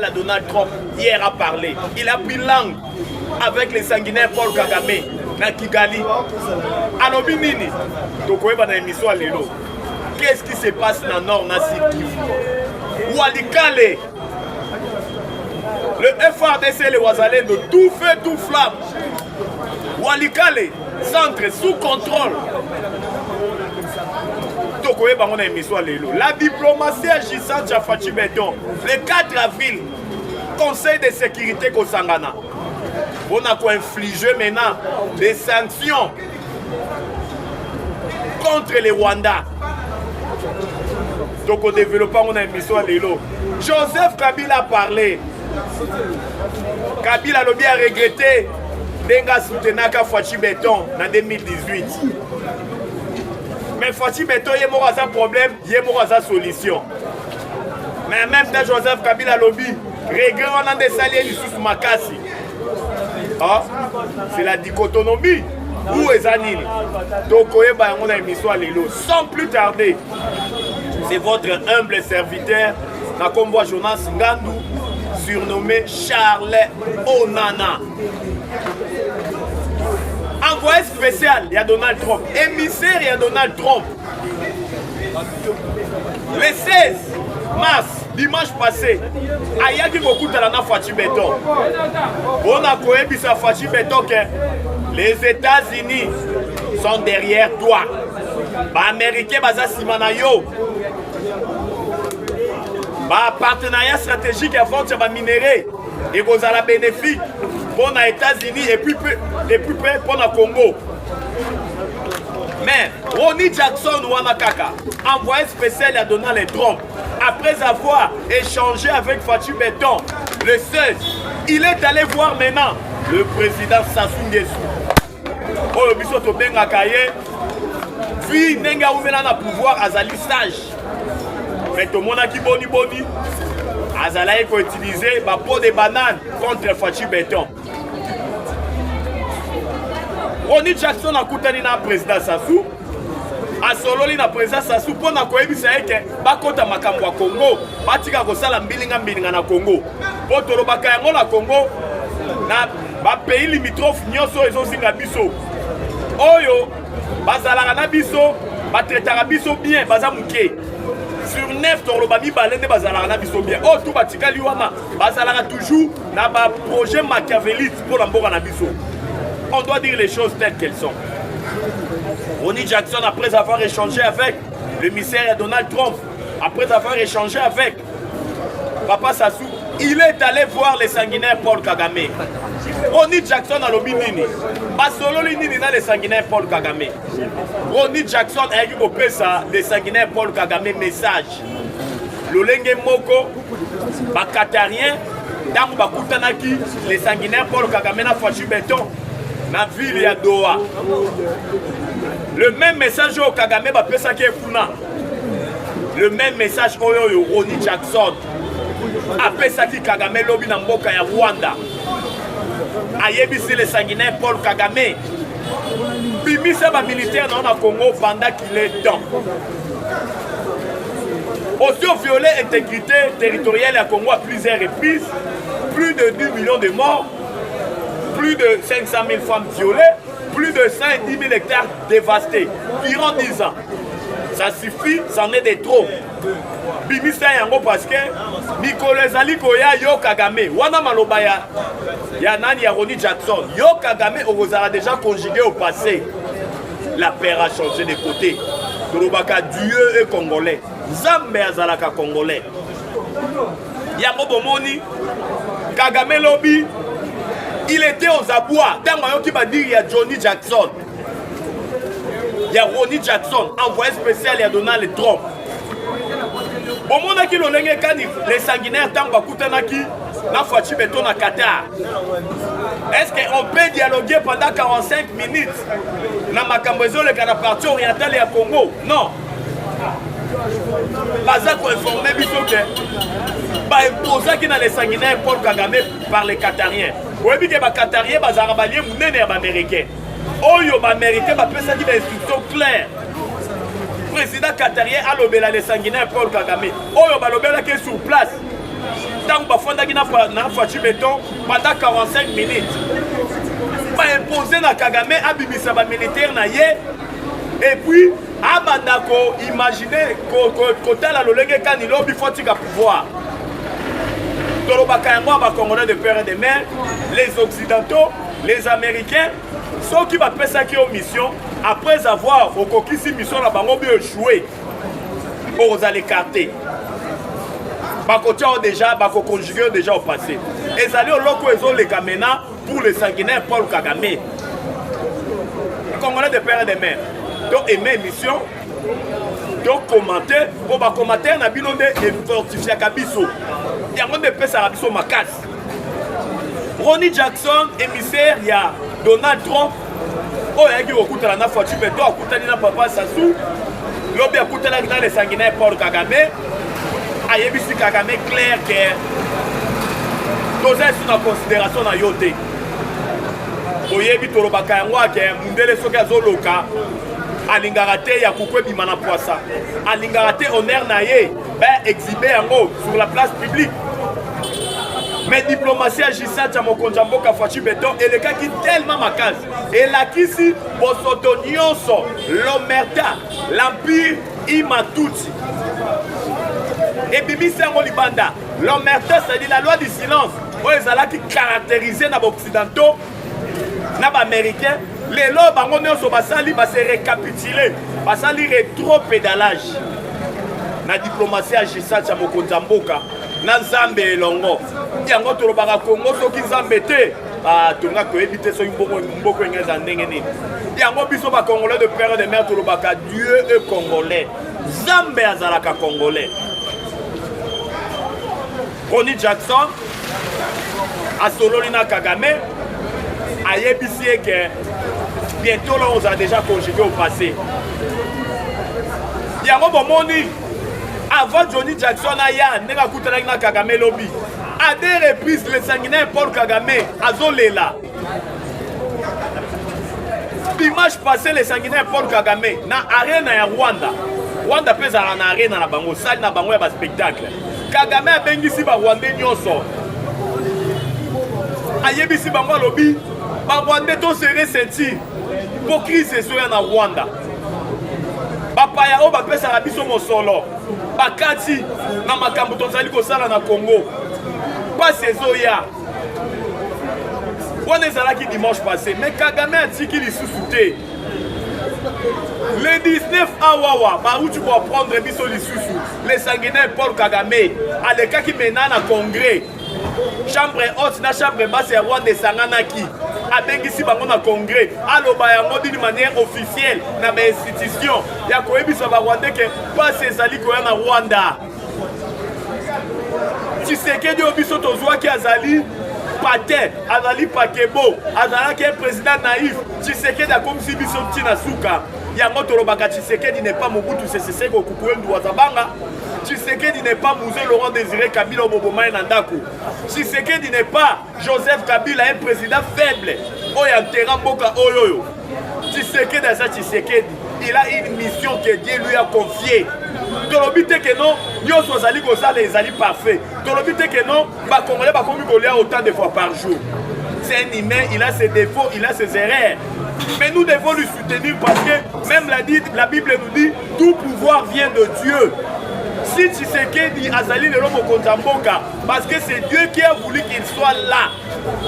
La Donald Trump hier a parlé. Il a pris langue avec les sanguinaires Paul Kagame na Kigali. Alobi nini tokoyeba na émission lelo. Qu'est-ce qui se passe dans Nord na Sud Kivu? Walikale. Le FARDC les Wazalendo de tout feu tout flamme. Walikale, centre sous contrôle. La diplomatie agissante à Fachi Beton, le 4 avril, Conseil de sécurité Kosangana. On a infligé maintenant des sanctions contre les Rwandais. Donc au développement, on a une mission à l'élo. Joseph Kabila a parlé. Kabila a bien regretté d'enga soutenaka Fachi Beton en 2018. Mais Fachi Beton, il y a un problème, il y a une solution. Mais en même temps, Joseph Kabila lobby, regret on a des salariés sous Makasi. Ah, c'est la dichotomie. Où est Zanil? Donc, on a une mission à l'élo. Sans plus tarder, c'est votre humble serviteur, la convoi Jonas Ngandou, surnommé Charles Onana. Envoyé spécial, il y a Donald Trump. Émissaire, il y a Donald Trump. Le 16 mars, dimanche passé, il y a beaucoup de Fachi Beton. On a connu Fachi Beton que les États-Unis sont derrière toi. Les Américains, les Simanayo. Les partenariat stratégique avant de minéraux et vous avez bénéfique pour les États-Unis et plus près pour le Congo. Mais Ronnie Jackson Wanakaka, envoyé spécial à Donald Trump, après avoir échangé avec Fachi Beton le 16, il est allé voir maintenant le président Sassou Nguesso. Oh, le biso to benga kaye, puis nenga oumela na pouvoir azali sage. Mais tout le monde qui boni boni, azala il faut utiliser ma peau de banane contre Fachi Beton. Ronnie Jackson a coutani na président Sassou, a sololi na président Sassou pour na koyebisa eke bakota makambo ya Congo, batika kosala mbilinga na Congo. Po tolobaka yango na Congo na ba pays limitrophe nyonso ezozinga biso. Oyo bazalaka na biso, batretaka biso bien, baza muke. Sur 9 torobami balende bazalaka na biso bien. Oh tout batikali wana bazalaka toujours na ba projet machiavélite pour la mboka na biso. On doit dire les choses telles qu'elles sont. Ronnie Jackson, après avoir échangé avec le missaire Donald Trump, après avoir échangé avec Papa Sassou, il est allé voir les sanguinaires Paul Kagame. Ronnie Jackson a lobby nini. Basolo nini na les sanguinaires Paul Kagame. Ronnie Jackson a eu au ça les sanguinaires Paul Kagame message. Lolenge moko, ba Qatarien, dans ba kutanaki les sanguinaires Paul Kagame na Fachi Beton. Na ville ya Doha. Le même message au Kagame ba pesa ki efuna. Le même message au Ronnie Jackson. A pesa ki Kagame lobi na mboka ya Rwanda. Ayebisi les sanguinaires Paul Kagame. Bimisa ba militaire dans le Congo pendant qu'il est temps. Aussi violé l'intégrité territoriale du Congo à plusieurs reprises. Plus de 10 millions de morts. Plus de 500 000 femmes violées, plus de 110 000 hectares dévastés durant 10 ans. Ça suffit, c'en est de trop. Bimisa yango parce que Nicolas Alikoya Yo Kagame, Wana Malobaya, Yanani ya Ronnie Jackson, Yo Kagame a déjà conjugué au passé. La paix a changé de côté. Torobaka Dieu est congolais. Zambe Azalaka congolais. Yango Bomoni, Kagame Lobby. Il était aux abois. Dans le qui va dire il y a Johnny Jackson. Il y a Ronnie Jackson, envoyé spécial, il y a Donald Trump. Au moment où les sanguinaires Tamba Koutanaki, na Fachi Beton à Qatar. Est-ce qu'on peut dialoguer pendant 45 minutes dans Makambezo, le partie orientale et à Congo? Non. Baza ko informé biso que ba imposa qui dans les sanguinaires Paul Kagame par les Qatariens. Oui, que les Qatariens bazara balien munene ya américain. Oyo ba américain ba pesa qui des instructions claires. Président qatarien a lobela les sanguinaires Paul Kagame. Oyo ba lobela qui est sur place. tant que bafondaki na Fatou Béton pendant 45 minutes ba imposer na Kagame abimisa ba militaire na ye et puis abanda ko imaginer kotala lolenge kani lobi fotika pouvoir tolobaka yango ba Congolais de père et de mère, les occidentaux, les américains, ceux qui va passer qui aux missions après avoir au kokisi mission la bango bien échoué aux aller carter bakotia déjà bako conjuguer déjà au passé et aller au loko ezo les kamena pour les sanguinaires Paul Kagame, les Congolais de père et de mère. Donc aimer mission donc commenter pour ba commentaire na bino de fortifier kabiso yango de pesa kabiso makasi. Ronnie Jackson émissaire ya Donald Trump oyaki okutala na Fatou Béton akutani na Papa Sassou lobi akutala na les sanguinaires Paul Kagame ayebisi Kagame clair que toza sous la considération na yote oyebi tolobaka yango ake mundele soki azoloka alingaka te ya kukwebima na poisa alingaka te honneur na ye exhibe yango sur la place publique. Mais diplomatie agissante ya mokonzi ya mboka Fatou Béton elekaki tellement makasi elakisi bosoto nyonso l'omerta l'empire imatuti ebimisi yango libanda. L'omerta c'est-à-dire la loi du silence oyo ezalaki caractérisé na baoccidentaux na baaméricain lelo bango nyonso basali base récapitulé basali rétropédalage na diplomatie agissante ya mokonzi ya mboka na nzambe elongo yango tolobaka Congo soki nzambe te tonga koyebi te soki mboko engeza ndenge nini yango biso bacongolais de père et de mère tolobaka Dieu est congolais nzambe azalaka congolais. Ronnie Jackson asololi na Kagame ayebisi que bientôt là on a déjà conjugué au passé yango bomoni avant Johnny Jackson aya ndenge akutanaki na Kagame lobby à des reprises le sanguinaire Paul Kagame azolela dimanche passé le sanguinaire Paul Kagame na arena ya Rwanda pesa na arena na bango salle na bango ya ba spectacle Kagame abengisi ba Rwandais nyonso ayebisi bango alobi ba Rwandais to serré sentir pour crise soya na Rwanda bapaya o bapesa na biso mosolo bakati na makambo tozali kosala na Congo pasi ezoya wana ezalaki dimanche passé mais Kagame atiki lisusu te le 19 awawa bauti koprendre biso lisusu le sanguinaire Paul Kagame alekaki mena na congrès chambre haute na chambre basse ya Rwanda esanganaki abengisi bango na congrès aloba yango d'une manière officielle na bainstitution ya koyebisa barwandais ke pasi ezali koya na Rwanda. Tshisekedi oyo biso tozwaki azali pate azali pakebo azalaki président naïf Tshisekedi akomisi biso ntina suka yango tolobaka Tshisekedi n'est pas Mobutu Sese Seko Kukuendu Wazabanga. Tshisekedi n'est pas Mouzé Laurent Désiré Kabila Obobomaye Nandako. Tshisekedi n'est pas Joseph Kabila, un président faible. Oya Terra Mboka Oyoyo. Tshisekedi Asa Tshisekedi, il a une mission que Dieu lui a confiée. Tolobite que non, Nyoso Zali Gozale Zali parfait. Tolobite que non, Congolais Bakomi Golia autant de fois par jour. C'est un humain, il a ses défauts, il a ses erreurs. Mais nous devons lui soutenir parce que même la Bible nous dit tout pouvoir vient de Dieu. Si Tshisekedi Azali le Lomo Kontamboka, parce que c'est Dieu qui a voulu qu'il soit là,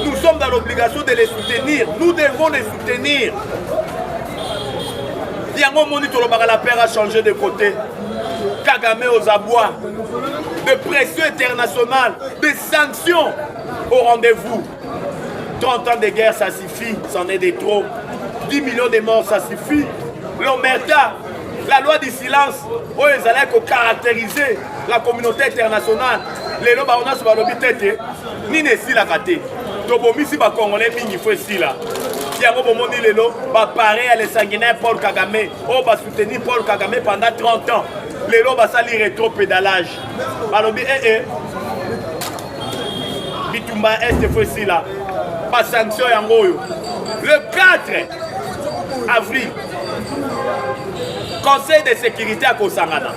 nous sommes dans l'obligation de les soutenir. Nous devons les soutenir. Yango Moni Tolobaka la paix a changé de côté. Kagame aux abois, de pression internationale, de sanctions au rendez-vous. 30 ans de guerre, ça suffit, c'en est des trop. 10 millions de morts, ça suffit. L'omerta, la loi du silence, où ils allaient caractériser la communauté internationale. Les lois, on a ce balobi tête, ni ne si la raté. Tobomi si ba Congolais, il faut si là. Yango bomoni lelo, ba pareil à les sanguinaires Paul Kagame, on va soutenir Paul Kagame pendant 30 ans. Lelo ba sali rétro-pédalage. Balobi, Bitumba Est faut si là. Pas sanction yango. Le 4 avril, Conseil de sécurité à Kosangana.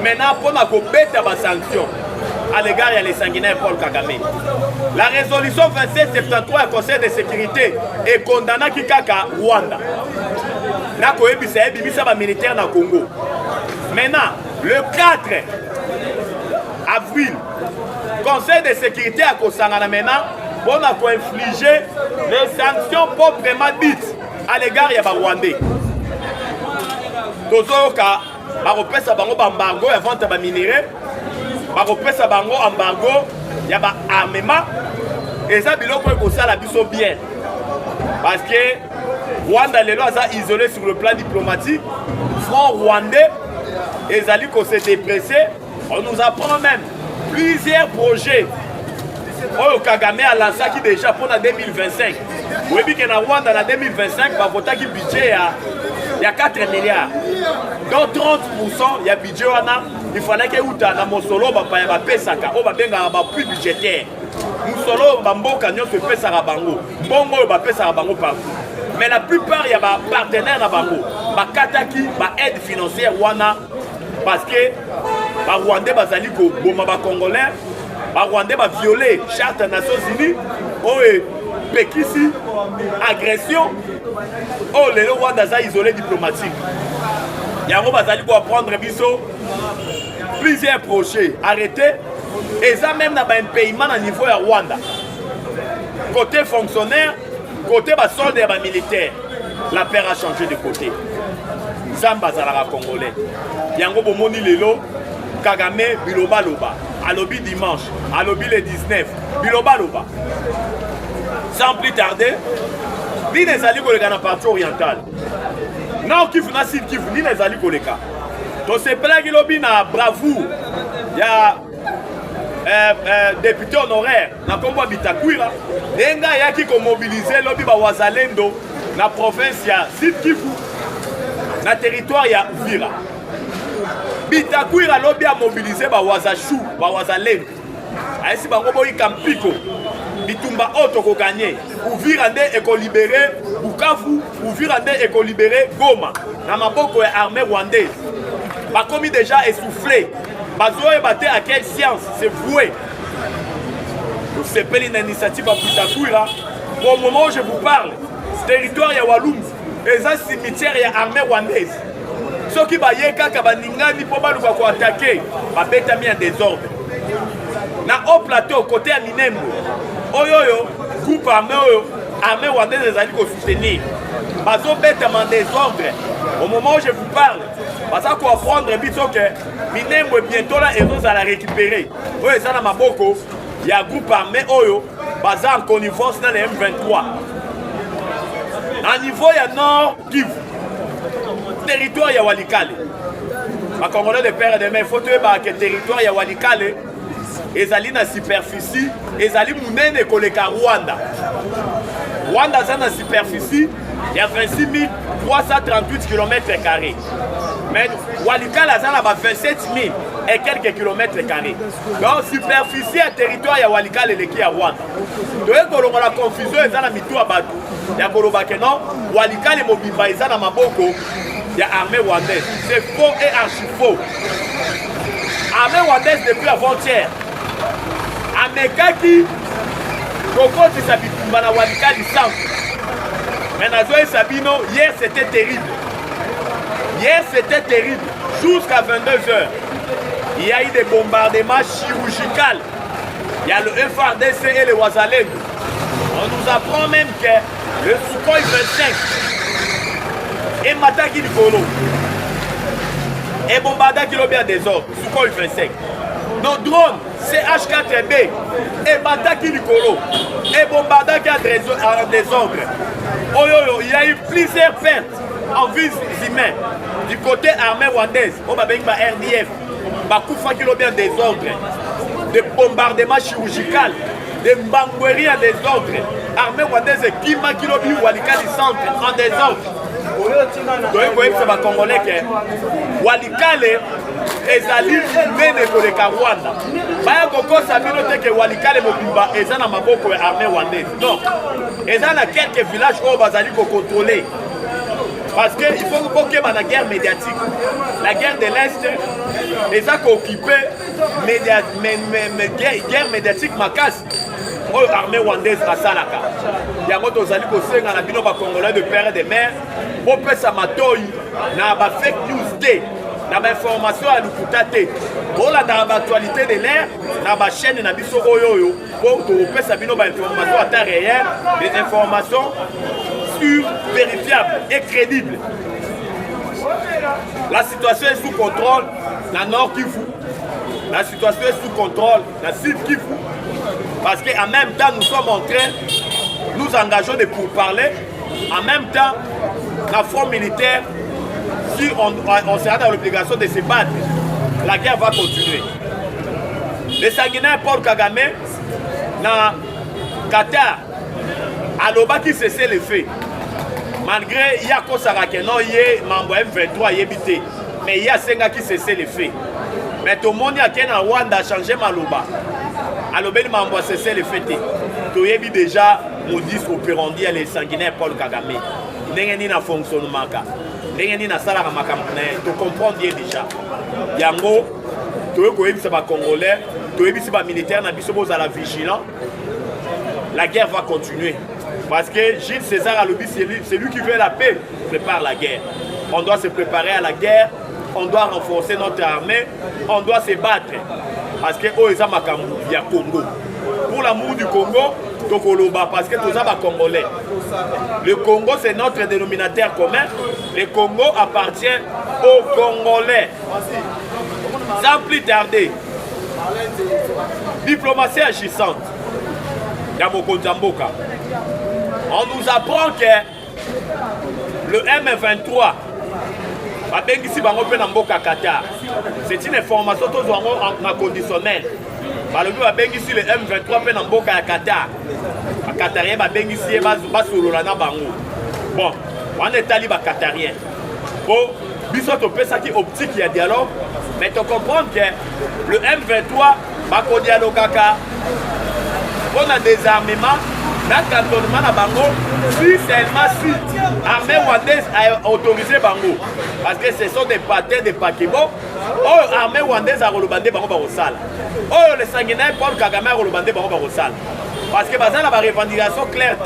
Maintenant, pour la bête à sanction. à l'égard de les sanguinaires Paul Kagame. La résolution 2773 du Conseil de sécurité est condamnée Kikaka Rwanda. Nako ebisa ebimisa ba militaire na Congo. Maintenant, le 4 avril, Conseil de sécurité a Kosangana maintenant pour infliger les sanctions proprement dites à l'égard de Rwandais. Tozoka bakopesa bango embargo ya vente ba minerais, bakopesa bango embargo ya ba armement, et ça biloko ekosala biso bien parce que Rwanda lelo aza isolé sur le plan diplomatique, front rwandais ezali ko se dépresser. On nous apprend même plusieurs projets oyo Kagame a lancé qui déjà pour la 2025. Oui, bien que na Rwanda na 2025 ba vota ki budget ya 4 milliards. Donc 30% il y a budget wana, il fallait que uta na mosolo ba pa ba pesaka o ba benga ba plus budgétaire. Mosolo ba mboka nyonso pesaka bango. Bongo ba pesaka bango partout. Mais la plupart il y a ba partenaires na bango. Ba kataki ba aide financière wana parce que ba Rwandais bazali ko boma ba Congolais, ba Rwandais ba violer charte des Nations Unies, o pekisi agression. Oh le Rwanda za isolé diplomatique. Yango bazali ko prendre biso plusieurs projets arrêtés et ça même na ba paiement à niveau ya Rwanda. Côté fonctionnaire, côté ba soldat ba militaire, la paire a changé de côté. Zamba zalaka congolais. Yango bomoni lelo Kagame biloba loba. Alobi dimanche, alobi le 19, biloba loba. Sans plus tarder, ni les alliés koleka na partie orientale. Non kifu na sud kifu ni les alliés koleka. To se plagi lobi na bravoure. Ya député honoraire na kombo Bitakwira. Nenga yaki ko mobiliser lobi ba wazalendo na province ya Sud Kivu. Na territoire ya Uvira. Bitakwira lobi a mobilisé ba wazashu, ba wazalendo. Aisi bango boyi kampiko. Bitumba auto ko gagner. Uvira nde eko libéré Bukavu, Uvira nde eko libéré Goma. Na maboko ya armée rwandaise. Ba komi déjà essoufflé. Bazoe baté à quelle science? C'est voué. C'est pas une initiative à Bitakwira. Au moment où je vous parle, territoire ya Walum. Et ça, cimetière ya armée rwandaise. Ceux qui baillent kaka baningani pour baluka ko attaquer, ba beta mis en désordre. Na haut plateau côté à Minembo. Oyoyo, groupe armée rwandaise les alliés ko soutenir. Bazo beta en désordre. Au moment où je vous parle, baza ko apprendre biso que Minembo bientôt là ils vont la récupérer. Oyo ça na maboko, il y a groupe armé oyo, baza en connivence dans les M23. À niveau ya nord Kivu, territoire ya Walikale. Ma Congolais de père et de mère, il faut que le territoire ya Walikale, ezali na superficie, ezali munene koleka Rwanda. Rwanda za na superficie, il y a 26 338 km². Mais Walikale a na 27 000 et quelques kilomètres carrés. Donc superficie et territoire ya Walikale leki ya Rwanda. Donc la confusion est dans la mitou à Badou. Ya kolobake non, Walikale mobimba eza na maboko ya armée rwandaise. C'est faux et archi faux. Armée rwandaise depuis avant-hier. Amekaki kokoti sabitumba na Walikale centre. Mais Nazoé Sabino, hier c'était terrible. Hier c'était terrible. Jusqu'à 22h. Il y a eu des bombardements chirurgicaux. Il y a le FARDC et le Wazalendo. On nous apprend même que le Sukhoi 25 et Mataki Nikolo et Bombardaki Lobby en désordre. Sukhoi 25. Nos drones CH4B et Mataki Nikolo et Bombardaki en désordre. Oh yo, il y a eu plusieurs pertes en vies humaines du côté armée rwandaise. On va venir RDF. Bakoufa qui Lobby en désordre. Des bombardements chirurgicaux. Des mbangoueries en désordre. Armée rwandaise qui m'a qui Lobby Walikale centre en désordre. Donc c'est ma Congolais que Walikale ezali mene koleka Rwanda. Baya koko sabino te que Walikale mobimba eza na maboko ya armée rwandaise. Donc eza na quelques villages où bazali ko contrôler. Parce qu'il faut qu'il y ait une guerre médiatique. La guerre de l'Est, les gens qui occupent guerre médiatique macasse. L'armée rwandaise à Salaka. Il y a d'autres alliés qui sont en Congolais de père et de mère. Pour que ça m'atoye, il y a des fake news. Il y a des informations à l'Ukutate. Pour l'actualité de l'air, il y a des chaînes qui sont pour que ça des informations à temps réel, des informations sûres, vérifiables et crédibles. La situation est sous contrôle dans le Nord Kivu. La situation est sous contrôle dans le Sud Kivu. Parce qu'en même temps, nous sommes en train, nous engageons des pourparlers. En même temps, la front militaire, si on sera dans l'obligation de se battre, la guerre va continuer. Le sanguinaire Paul Kagame, dans Qatar, à l'Oba qui cessait les faits. Malgré il y a Kosarakenon, il y a membre M23, il y a habité. Mais il y a Senga qui cessait les faits. Mais tout le monde a Rwanda changé Maloba. Alors, ben, membre cessé les faits. Tu as déjà modus operandi à les sanguinaires Paul Kagame. N'est-ce pas fonctionnement. N'est-ce pas ça tu comprends déjà. Yango, tu as dit Congolais, tu as dit militaire, tu as dit vigilant. La guerre va continuer. Parce que Gilles César Alobi, c'est lui qui veut la paix, prépare la guerre. On doit se préparer à la guerre, on doit renforcer notre armée, on doit se battre. Parce que Oeza Makambu, il y a Congo. Pour l'amour du Congo, Tokoloba, parce que tout ça va Congolais. Le Congo, c'est notre dénominateur commun. Le Congo appartient aux Congolais. Sans plus tarder, diplomatie agissante. Yamoko Nzamboka. On nous apprend que le M23 c'est une information en conditionnel. Le M23 à Qatar. Qatarien bon, on est talibé Qatarien. Bon, qui optique il y a dialogue, mais tu comprends que le M23 va dialoguer on a des armements. Dans le cantonnement à Bango, si seulement si l'armée rwandaise a autorisé Bango, parce que ce sont des patins de Pakibo, l'armée rwandaise a relobandé Bango Barosal. Le sanguinaire Paul Kagame a relobandé Bango Barosal. Parce que Bazan a une revendication claire.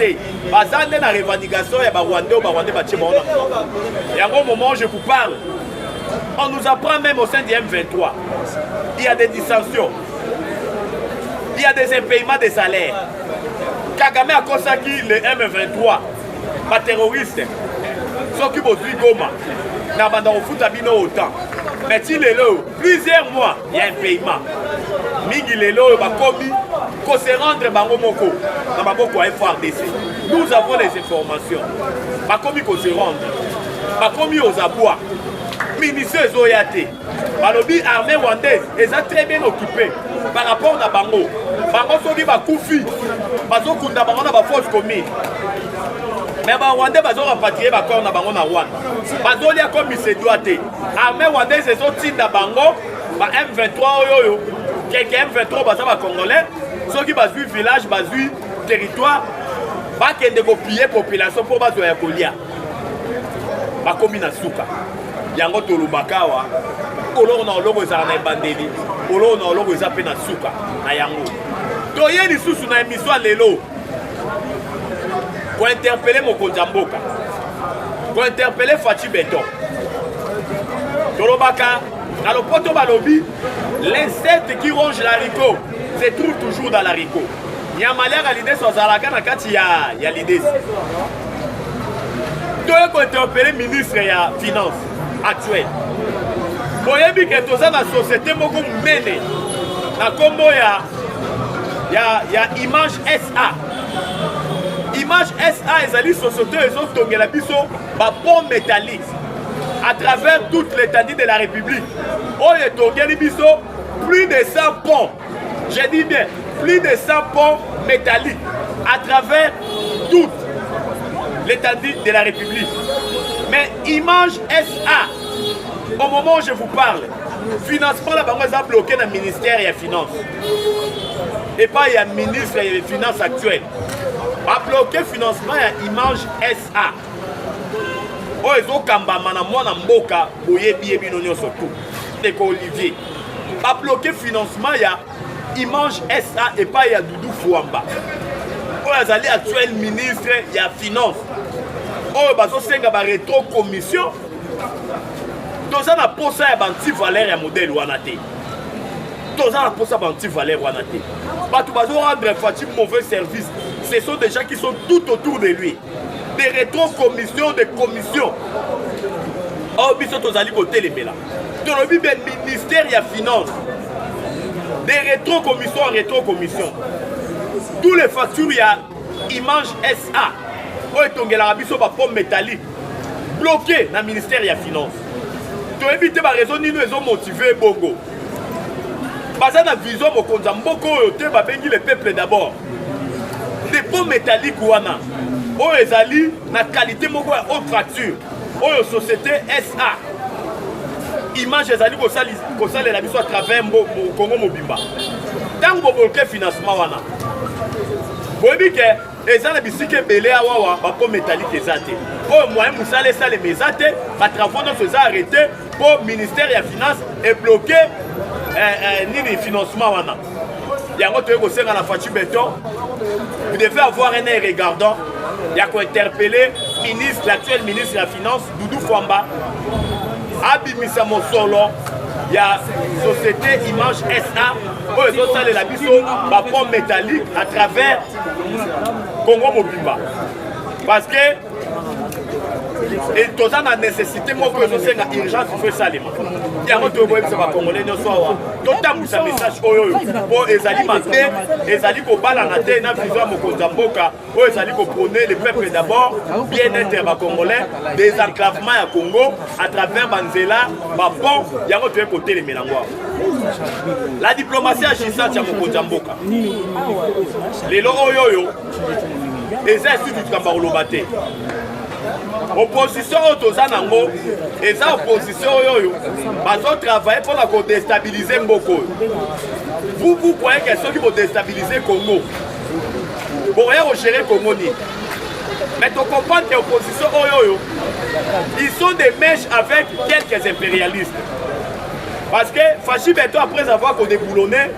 Bazan a une revendication et Rwandais ou Rwandais Baché Bango. Et à un moment, je vous parle, on nous apprend même au sein du M23, il y a des dissensions, il y a des impayements des salaires. Kagame a consacré le M23, les terroristes, ceux qui ont vu Goma, n'a foot à bino autant. Mais si les lots, plusieurs mois, il y a un paiement. Mingi les lots, qu'on se rendre Bango Moko, dans Maboko FRDC. Nous avons les informations. Bakomi qu'on se rende. Bakomi aux abois. Ministre Zoyate. Balobi armée rwandaise, ils sont très bien occupés par rapport à Bango. Bango soki bakufi, bazo kunda bango na ba force commune. Mais ba Rwandais bazo rapatrier ba corps na bango na Rwanda. Bazo lia comme se doit te. Armée rwandaise ils sont tinda bango, ba M23 oyo. Quelqu'un M23 baza ba congolais, soki bazui village, bazui territoire, ba kende ko piller population pour bazo ya kolia. Ba komi na suka. Yango tolubakawa. Olo na ologo za na bandeli. Olo na ologo za pe na suka na yango. Toye lisusu na émission lelo. Pour interpeller Mokonzi Mboka. Pour interpeller Fachi Beton. Tolobaka, dans le poto balobi, l'insecte qui ronge l'haricot se trouve toujours dans l'haricot. Il y a malheur à l'idée sur Zalaka na kati ya l'idée. Toye pour interpeller ministre ya finance actuel. Boyebi que tout ça dans la société moko mene. Na kombo ya Image SA. Image SA est une société ils ont tombé la biso ba pont métallique à travers toute l'étendue de la République. On est tombé biso plus de 100 ponts. Je dis bien plus de 100 ponts métalliques à travers toute l'étendue de la République. Mais Image SA, au moment où je vous parle, financement la banque a bloqué dans le ministère des Finances. Et pas il y a le ministre des Finances actuel. A bloqué le financement à Image SA. oyo ezokambama na mwana mboka boyebi yebi no nyonso tout ndeko Olivier babloke financement ya Image SA epai ya Doudou Fouamba oyo azali actuel ministre ya finance oyo bazosenga ba retro commission toza na posa ya banti valeur ya modèle wana te toza na posa banti valeur wana te bato bazo rendre Fatim mauvais service. Ce sont des gens qui sont tout autour de lui. Des rétro-commissions, des commissions. Oh, biso tozali côté les méla. Dans le ministère il y a finance. Des rétro-commissions en rétro-commissions. Tous les factures il y a Image SA. Oh, et tongela biso ba pomme métallique. Bloqué dans le ministère il y a finance. Tu éviter ma raison ni nous ont motivé bongo. Basé na vision mokonza mboko yote ba bengi le peuple d'abord. Des pommes métalliques wana oyo ezali na qualité moko ya haute facture oyo société SA Image ezali kosalela biso à travers Congo mobimba ntango boboloke financement wana boyebi ke eza na bisika ebele awawa bapome métallique eza te oyo moyen mosala esalema eza te batravaux nyonso eza arrêté mpo ministère ya finance ebloke nini financement wana yango toyei kosenga na Fatou Beton. Vous devez avoir un œil regardant. Il y a qu'à interpeller l'actuel ministre de la Finance, Doudou Fouamba. Abimisa Mosolo. Il y a société Image SA. Eux ont salé la biso, ma pomme métallique à travers Congo Mobimba. Parce que et tout ça a nécessité moi que je sais la urgence fait ça les il y a un autre problème ça va congolais non soit tout temps ça message oyo pour les alimenter les ali ko bala na te na vision mokonza mboka oyo ezali ko prôner le peuple d'abord bien-être ba congolais désenclavement ya Congo à travers banzela ba pont il y a un autre côté les mélangois la diplomatie agissante ya mokonza mboka lelo oyo eza surtout kamba olobate opposition otoza nango eza opposition oyo bazo travailler pour déstabiliser mboko. Vous croyez que ceux qui vont déstabiliser Congo pour rien gérer Congo ni mais tu comprends que l'opposition oyo ils sont des mèches avec quelques impérialistes parce que Fachi Beto après avoir déboulonné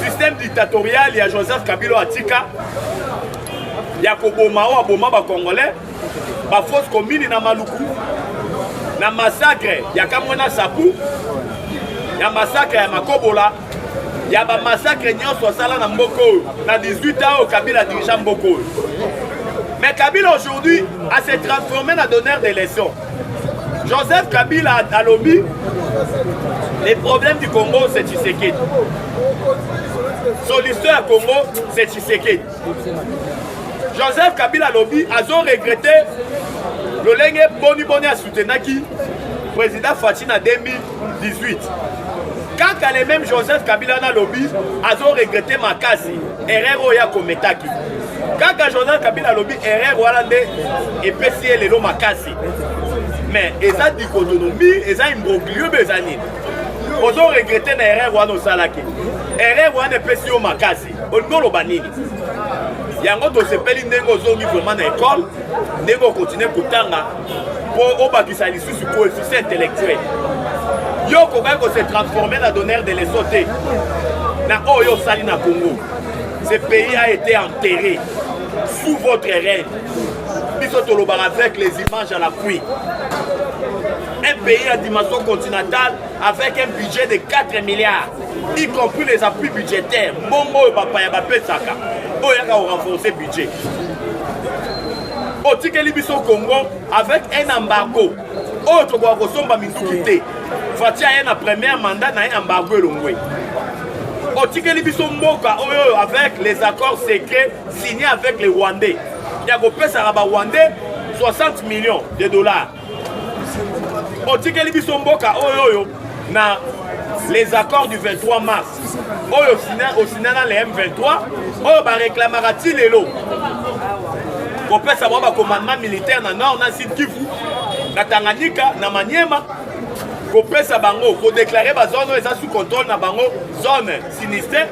système dictatorial il y a Joseph Kabila Atika il y a Kobomao Aboma ba Congolais ba fausse commune na Maluku na massacre il y a Kamwena Sapu il y a massacre ya Makobola il y a ba massacre nyonso sala na Mboko na 18 ans au Kabila dirigeant Mboko mais Kabila aujourd'hui a se transformé en donneur d'élection. Joseph Kabila a lobby les problèmes du Congo c'est Tshisekedi solution à Congo c'est Tshisekedi. Joseph Kabila lobby a regretté le lenge boni a soutenu qui président Fachi en 2018. Quand les mêmes Joseph Kabila na lobby a regretté Makasi erreur ya kometaki. Quand Joseph Kabila lobby erreur walande et PCL lelo Makasi. Mais eza dichotomie eza imbroglio bezani. Ozo regretter na erreur wana osalaki. Erreur wana PCO Makasi. Olngolo banini. Yango to sepeli ndenge ozongi vraiment na école ndenge continue kutanga pour obakisa lisusu coefficient intellectuel yo kokai ko se transformer na donneur de leçons te na oyo sali na Congo. Ce pays a été enterré sous votre règne biso tolobaka avec les images à la pluie. Un pays à dimension continentale avec un budget de 4 milliards y compris les appuis budgétaires mbongo bapaya bapesaka oyo yaka renforcer budget otikeli biso Congo avec un embargo oyo tokoka kosomba minduki te fatia ye na première mandat na un embargo elongwe otikeli biso mboka oyo avec les accords secrets signés avec les Rwandais ya kopesaka ba Rwandais 60 millions de dollars otikeli biso mboka oyo na les accords du 23 mars oyo osinana les M23 oyo baréclamaka ti lelo kopesa bango bacommandement militaire na nord na sud Kivu na Tanganyika na Maniema kopesa bango kodéclarer bazone oyo eza sous contrôle na bango zone sinistre.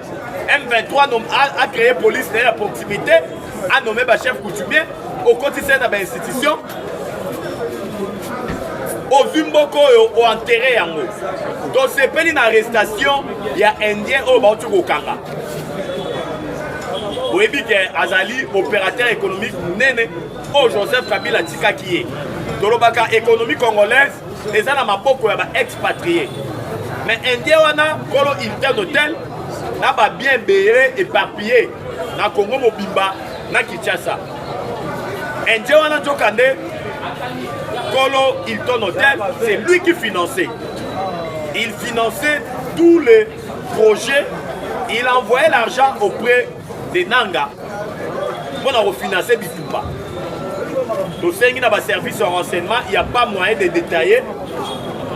M23 a créé police na la proximité a nommé ba chef coutumier au quotidien na ba institution ozwi mboka oyo oenterre yango tosepeli na arrestation ya indien oyo bauti kokanga oyebi ke azali opérateur économique munene oyo Joseph Kabila atikaki ye tolobaka économie congolaise eza na maboko ya baexpatrié mais indien wana kolo Hilton Hotel na babien ebele éparpillé na Congo mobimba na Kinshasa indien wana nzokande kolo Hilton Hotel c'est lui qui finançait. Il finançait tous les projets, il envoyait l'argent auprès des Nanga pour refinancer Bituba. Au sein de service de renseignement, il n'y a pas moyen de détailler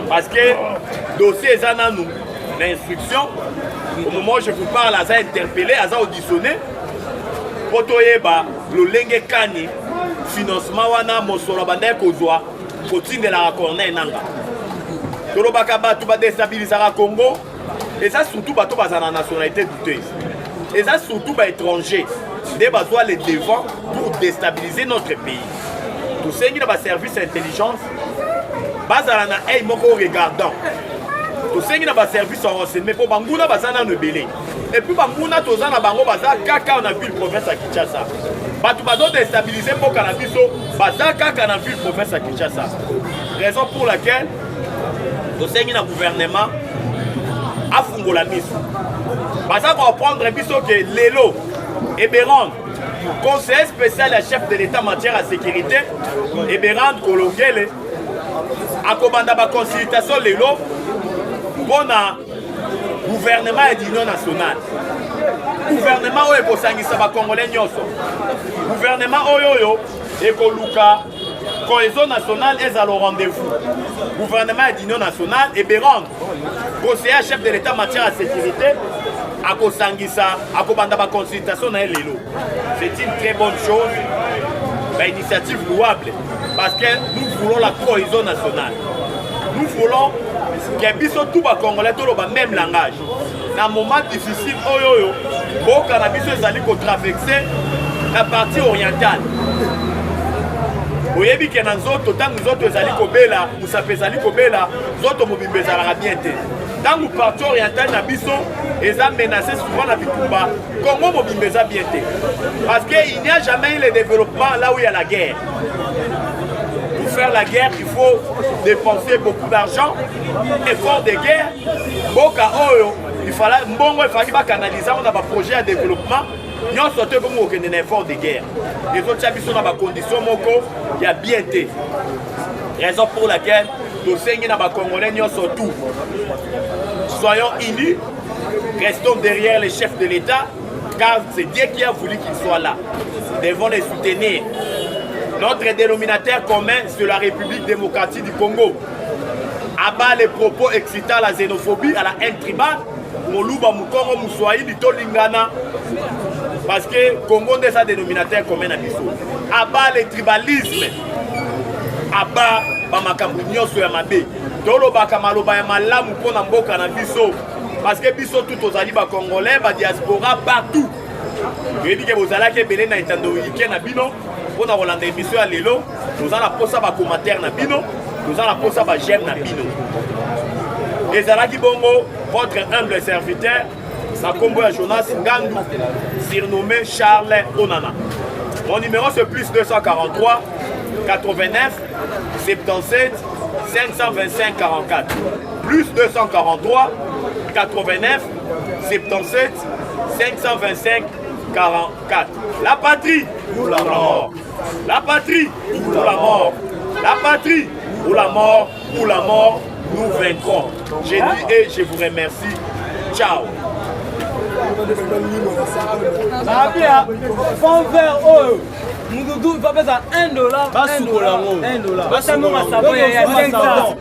parce que le dossier est dans nous. L'instruction, au moment où je vous parle, elle a interpellé, elle a auditionné pour le Lenge Kani, financement wana Mosolo Bandai Kozwa, continue de la Corneille Nanga. Tolobaka batu ba déstabiliser le Congo et ça surtout bato bazana nationalité douteuse. Et ça surtout ba étrangers des besoin les devant pour déstabiliser notre pays. Tout ce qui est service d'intelligence bazana na ay moko regardant. Tout ce qui est service en renseignement pour banguna bazana no belé. Et puis banguna tozana bango baza kaka na ville province à Kinshasa. Batu bazo déstabiliser pour canabiso baza kaka na ville province à Kinshasa. Raison pour laquelle le gouvernement a fondé la mise. Parce qu'on va prendre biso que Lelo et Bérand, conseiller spécial et chef de l'État en matière de sécurité, et Bérand Kolongele, a commandé la consultation Lelo pour le gouvernement et l'Union nationale. Gouvernement où est pour s'engager Congolais nyoso. Gouvernement oyoyo et Koluka. Cohésion nationale est à le rendez-vous. Gouvernement et l'Union nationale et Bérand, conseiller chef de l'État en matière de sécurité, à Kosangisa, à Kobanda consultation dans Lelo. C'est une très bonne chose, une initiative louable, parce que nous voulons la cohésion nationale. Nous voulons que tout les Congolais aient le même langage. Dans un moment difficile, le cannabis est traversé la partie orientale. Oyebi ke nan zoto tangu zoto ezali kobela musape ezali kobela zoto mobimbe ezalaka bien te tangu partie orientale na biso eza menacé souvent na bitumba Congo mobimbe eza bien te parce que il n'y a jamais eu le développement là où il y a la guerre. Pour faire la guerre il faut dépenser beaucoup d'argent, effort de guerre boka oyo il fallait mbongo il fallait canaliser on a un projet de développement. Nous avons sorti comme un effort de guerre. Les autres sont dans des conditions il y a bien été. Raison pour laquelle nous sommes dans les Congolais, nous sommes. Soyons unis, restons derrière les chefs de l'État, car c'est Dieu qui a voulu qu'ils soient là. Nous devons les soutenir. Notre dénominateur commun, c'est la République démocratique du Congo. Abat les propos excitant la xénophobie, à la haine tribale, Moluba Mukongo Moussoaï, Lingana. Parce que Congo est sa dénominateur commun à Bissau. Abat le tribalisme. Abat Bamakambu Nyoso Yamabe. Tolo Bakamaloba Yamalam pour Namboka na Bissau. Parce que Bissau tout aux alibas congolais, ba diaspora partout. Je dis que vous allez que Bénin na Itando Ike na Bino. Pour nous Hollande émission à Lelo. Nous allons poser ba commentaire na Bino. Nous allons poser ba j'aime na Bino. Et Zalaki Bongo, votre humble serviteur. Sa combo à Jonas Ngandou, surnommé Charles Onana. Mon numéro c'est plus 243 89 77 525 44. Plus 243 89 77 525 44. La patrie ou la mort. La patrie ou la mort. La patrie ou la mort. Ou la mort, nous vaincrons. J'ai dit et je vous remercie. Ciao. Fond vert, il va payer $1. $1.